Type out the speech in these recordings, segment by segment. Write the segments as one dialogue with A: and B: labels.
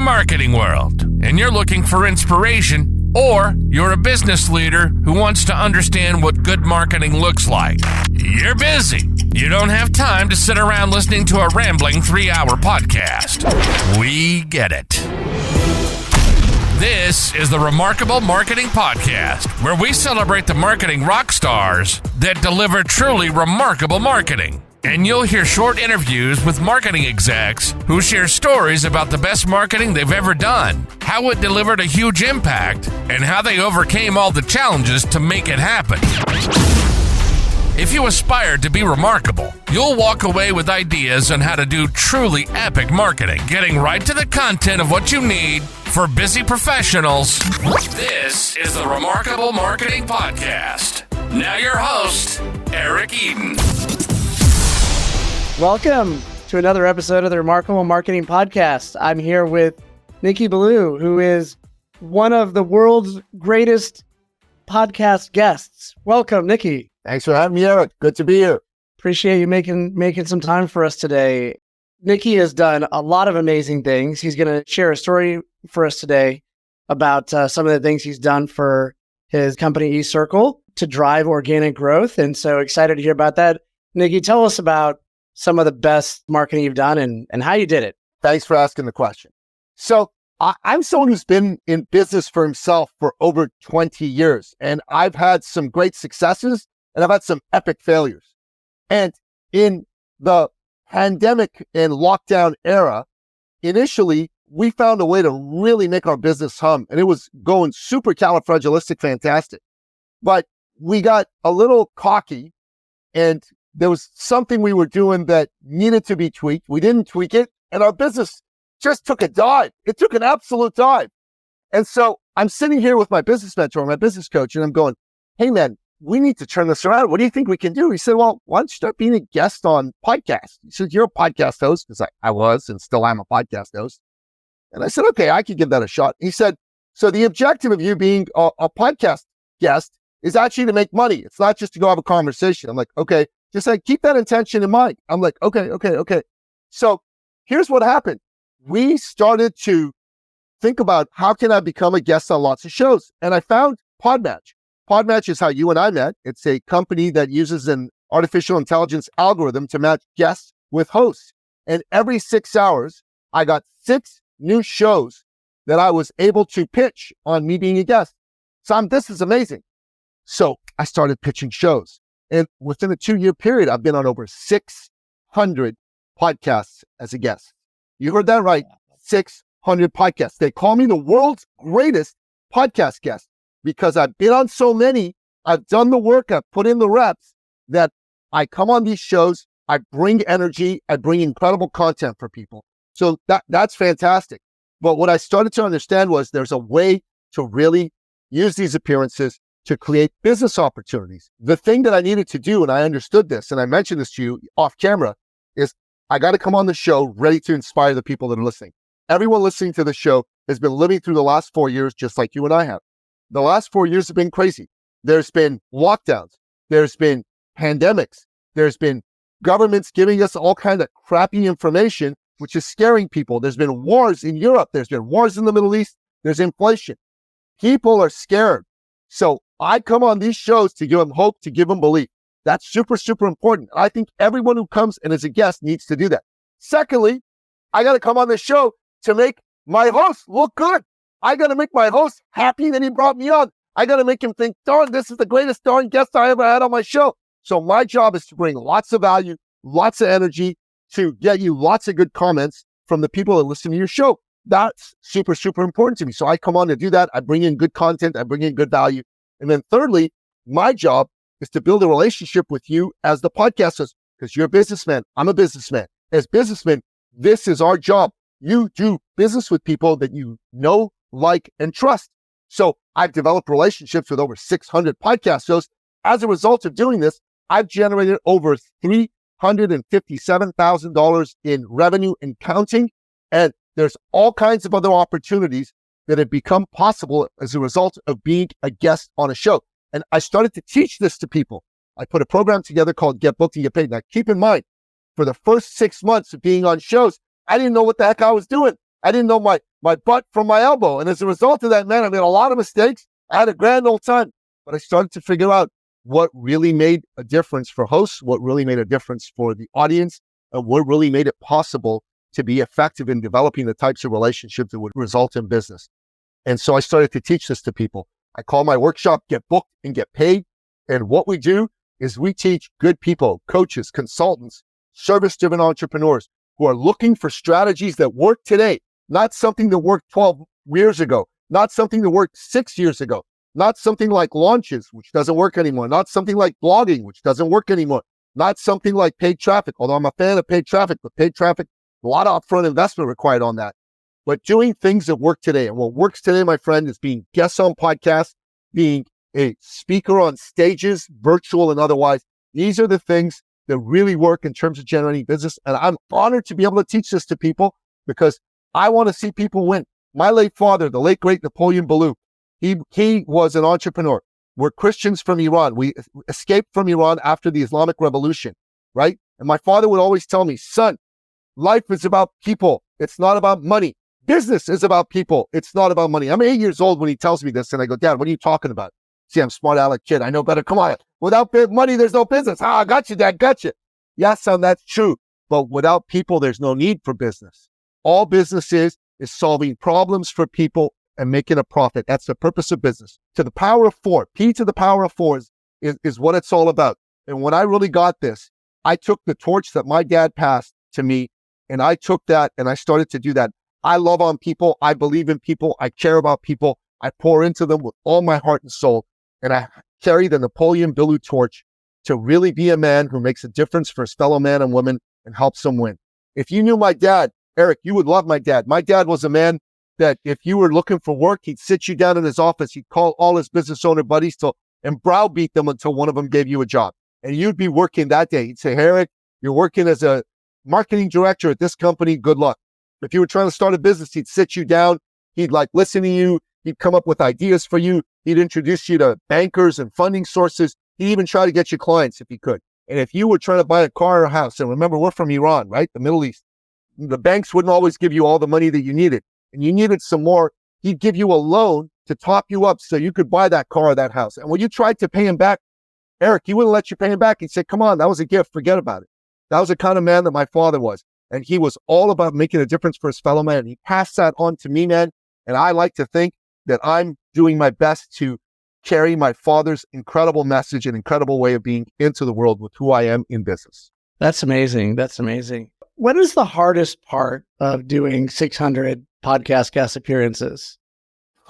A: marketing world and you're looking for inspiration, or you're a business leader who wants to understand what good marketing looks like. You're busy. You don't have time to sit around listening to a rambling 3-hour podcast. We get it. This is the Remarkable Marketing Podcast, where we celebrate the marketing rock stars that deliver truly remarkable marketing. And you'll hear short interviews with marketing execs who share stories about the best marketing they've ever done, how it delivered a huge impact, and how they overcame all the challenges to make it happen. If you aspire to be remarkable, you'll walk away with ideas on how to do truly epic marketing, getting right to the content of what you need for busy professionals. This is the Remarkable Marketing Podcast. Now your host, Eric Eden.
B: Welcome to another episode of the Remarkable Marketing Podcast. I'm here with Nicky, who is one of the world's greatest podcast guests. Welcome, Nicky.
C: Thanks for having me, Eric. Good to be here.
B: Appreciate you making some time for us today. Nicky has done a lot of amazing things. He's going to share a story for us today about some of the things he's done for his company, eCircle, to drive organic growth. And so excited to hear about that. Nicky, tell us about some of the best marketing you've done and how you did it.
C: Thanks for asking the question. So I'm someone who's been in business for himself for over 20 years, and I've had some great successes and I've had some epic failures. And in the pandemic and lockdown era, initially, we found a way to really make our business hum, and it was going super califragilistic fantastic. But we got a little cocky, and there was something we were doing that needed to be tweaked. We didn't tweak it, and our business just took a dive. It took an absolute dive. And so I'm sitting here with my business mentor, my business coach, and I'm going, hey man, we need to turn this around. What do you think we can do? He said, well, why don't you start being a guest on podcasts? He said, you're a podcast host. Because I was and still am a podcast host. And I said, okay, I could give that a shot. He said, so the objective of you being a podcast guest is actually to make money. It's not just to go have a conversation. I'm like, okay. Just like, keep that intention in mind. I'm like, okay. So here's what happened. We started to think about how can I become a guest on lots of shows? And I found Podmatch. Podmatch is how you and I met. It's a company that uses an artificial intelligence algorithm to match guests with hosts. And every 6 hours, I got 6 new shows that I was able to pitch on me being a guest. So this is amazing. So I started pitching shows. And within a 2-year period, I've been on over 600 podcasts as a guest. You heard that right. 600 podcasts. They call me the world's greatest podcast guest because I've been on so many. I've done the work. I've put in the reps that I come on these shows. I bring energy. I bring incredible content for people. So that's fantastic. But what I started to understand was there's a way to really use these appearances to create business opportunities. The thing that I needed to do, and I understood this, and I mentioned this to you off camera, is I got to come on the show ready to inspire the people that are listening. Everyone listening to the show has been living through the last 4 years just like you and I have. The last 4 years have been crazy. There's been lockdowns. There's been pandemics. There's been governments giving us all kinds of crappy information, which is scaring people. There's been wars in Europe. There's been wars in the Middle East. There's inflation. People are scared. So I come on these shows to give them hope, to give them belief. That's super, super important. I think everyone who comes and is a guest needs to do that. Secondly, I got to come on the show to make my host look good. I got to make my host happy that he brought me on. I got to make him think, darn, this is the greatest darn guest I ever had on my show. So my job is to bring lots of value, lots of energy, to get you lots of good comments from the people that listen to your show. That's super, super important to me. So I come on to do that. I bring in good content. I bring in good value. And then thirdly, my job is to build a relationship with you as the podcast host, because you're a businessman. I'm a businessman. As businessmen, this is our job. You do business with people that you know, like, and trust. So I've developed relationships with over 600 podcast hosts. As a result of doing this, I've generated over $357,000 in revenue and counting. And there's all kinds of other opportunities that have become possible as a result of being a guest on a show. And I started to teach this to people. I put a program together called Get Booked and Get Paid. Now, keep in mind, for the first 6 months of being on shows, I didn't know what the heck I was doing. I didn't know my butt from my elbow. And as a result of that, man, I made a lot of mistakes. I had a grand old time. But I started to figure out what really made a difference for hosts, what really made a difference for the audience, and what really made it possible to be effective in developing the types of relationships that would result in business. And so I started to teach this to people. I call my workshop Get Booked and Get Paid. And what we do is we teach good people, coaches, consultants, service-driven entrepreneurs who are looking for strategies that work today, not something that worked 12 years ago, not something that worked 6 years ago, not something like launches, which doesn't work anymore, not something like blogging, which doesn't work anymore, not something like paid traffic, although I'm a fan of paid traffic, but paid traffic, a lot of upfront investment required on that. But doing things that work today. And what works today, my friend, is being guests on podcasts, being a speaker on stages, virtual and otherwise. These are the things that really work in terms of generating business. And I'm honored to be able to teach this to people because I want to see people win. My late father, the late, great Napoleon Ballou, he was an entrepreneur. We're Christians from Iran. We escaped from Iran after the Islamic Revolution, right? And my father would always tell me, son, life is about people. It's not about money. Business is about people. It's not about money. I'm 8 years old when he tells me this, and I go, Dad, what are you talking about? See, I'm smart aleck kid. I know better. Come on. Without money, there's no business. I got you, Dad. Got you. Yes, son, that's true. But without people, there's no need for business. All business is solving problems for people and making a profit. That's the purpose of business. To the power of 4, P to the power of 4 is what it's all about. And when I really got this, I took the torch that my dad passed to me, and I took that and I started to do that. I love on people. I believe in people. I care about people. I pour into them with all my heart and soul. And I carry the Napoleon Ballou torch to really be a man who makes a difference for his fellow man and woman and helps them win. If you knew my dad, Eric, you would love my dad. My dad was a man that if you were looking for work, he'd sit you down in his office. He'd call all his business owner buddies and browbeat them until one of them gave you a job. And you'd be working that day. He'd say, hey, Eric, you're working as a marketing director at this company. Good luck. If you were trying to start a business, he'd sit you down. He'd listen to you. He'd come up with ideas for you. He'd introduce you to bankers and funding sources. He'd even try to get you clients if he could. And if you were trying to buy a car or a house, and remember, we're from Iran, right? The Middle East. The banks wouldn't always give you all the money that you needed. And you needed some more. He'd give you a loan to top you up so you could buy that car or that house. And when you tried to pay him back, Eric, he wouldn't let you pay him back. He'd say, come on, that was a gift. Forget about it. That was the kind of man that my father was. And he was all about making a difference for his fellow man. He passed that on to me, man. And I like to think that I'm doing my best to carry my father's incredible message and incredible way of being into the world with who I am in business.
B: That's amazing. That's amazing. What is the hardest part of doing 600 podcast guest appearances?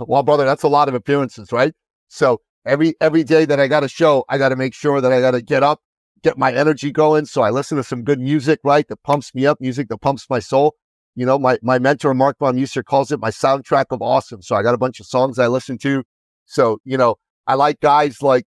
C: Well, brother, that's a lot of appearances, right? So every day that I got a show, I got to make sure that I got to get up, get my energy going. So I listen to some good music, right? That pumps me up, music that pumps my soul. You know, my mentor, Mark Von Muser, calls it my soundtrack of awesome. So I got a bunch of songs I listen to. So, you know, I like guys like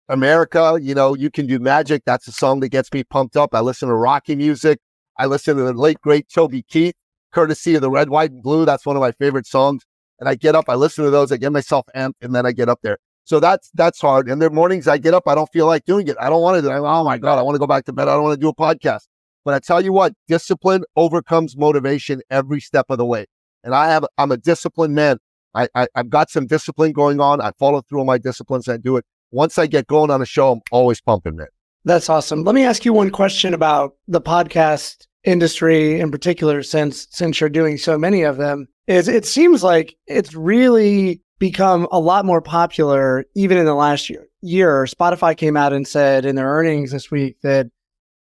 C: America, you know, You Can Do Magic. That's a song that gets me pumped up. I listen to Rocky music. I listen to the late, great Toby Keith, courtesy of the Red, White, and Blue. That's one of my favorite songs. And I get up, I listen to those, I get myself amped, and then I get up there. So that's hard. And there are mornings I get up, I don't feel like doing it. I don't want to do it. Oh my God, I want to go back to bed. I don't want to do a podcast. But I tell you what, discipline overcomes motivation every step of the way. And I'm a disciplined man. I've got some discipline going on. I follow through on my disciplines. I do it. Once I get going on a show, I'm always pumping, man.
B: That's awesome. Let me ask you one question about the podcast industry in particular, since you're doing so many of them. It seems like it's really become a lot more popular even in the last year. Spotify came out and said in their earnings this week that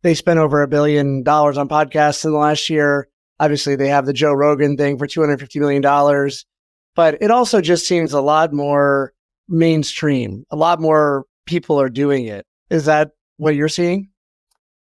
B: they spent over $1 billion on podcasts in the last year. Obviously, they have the Joe Rogan thing for $250 million. But it also just seems a lot more mainstream. A lot more people are doing it. Is that what you're seeing?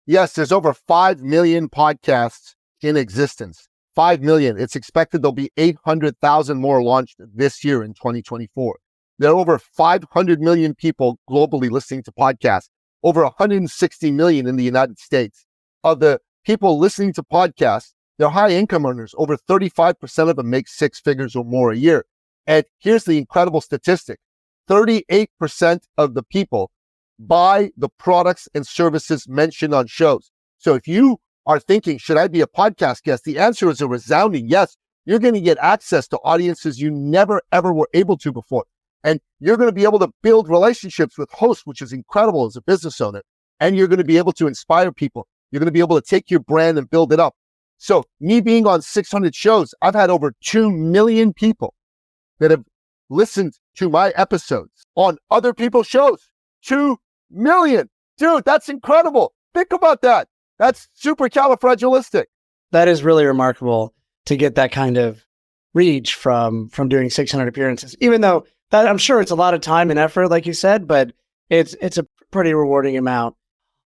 C: Yes, there's over 5 million podcasts in existence. 5 million. It's expected there'll be 800,000 more launched this year in 2024. There are over 500 million people globally listening to podcasts, over 160 million in the United States. Of the people listening to podcasts, they're high income earners. Over 35% of them make 6 figures or more a year. And here's the incredible statistic. 38% of the people buy the products and services mentioned on shows. So if you are thinking, should I be a podcast guest? The answer is a resounding yes. You're going to get access to audiences you never, ever were able to before. And you're going to be able to build relationships with hosts, which is incredible as a business owner. And you're going to be able to inspire people. You're going to be able to take your brand and build it up. So me being on 600 shows, I've had over 2 million people that have listened to my episodes on other people's shows. 2 million. Dude, that's incredible. Think about that. That's supercalifragilistic.
B: That is really remarkable to get that kind of reach from doing 600 appearances, even though that I'm sure it's a lot of time and effort, like you said, but it's a pretty rewarding amount.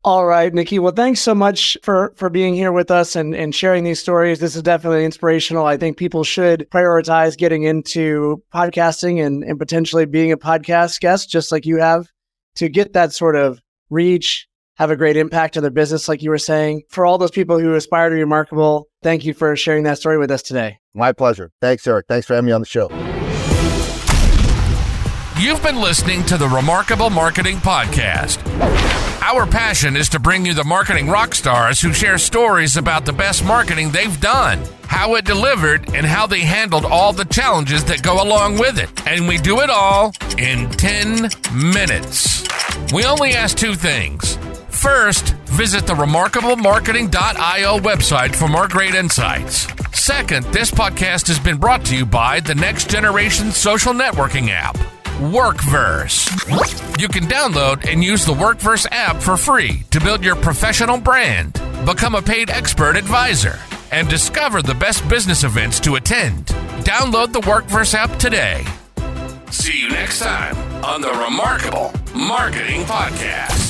B: All right, Nicky. Well, thanks so much for being here with us and sharing these stories. This is definitely inspirational. I think people should prioritize getting into podcasting and potentially being a podcast guest, just like you have, to get that sort of reach, have a great impact on their business, like you were saying. For all those people who aspire to be remarkable, thank you for sharing that story with us today.
C: My pleasure. Thanks, Eric. Thanks for having me on the show.
A: You've been listening to the Remarkable Marketing Podcast. Our passion is to bring you the marketing rock stars who share stories about the best marketing they've done, how it delivered, and how they handled all the challenges that go along with it. And we do it all in 10 minutes. We only ask 2 things. First, visit the remarkablemarketing.io website for more great insights. Second, this podcast has been brought to you by the next generation social networking app, Workverse. You can download and use the Workverse app for free to build your professional brand, become a paid expert advisor, and discover the best business events to attend. Download the Workverse app today. See you next time on the Remarkable Marketing Podcast.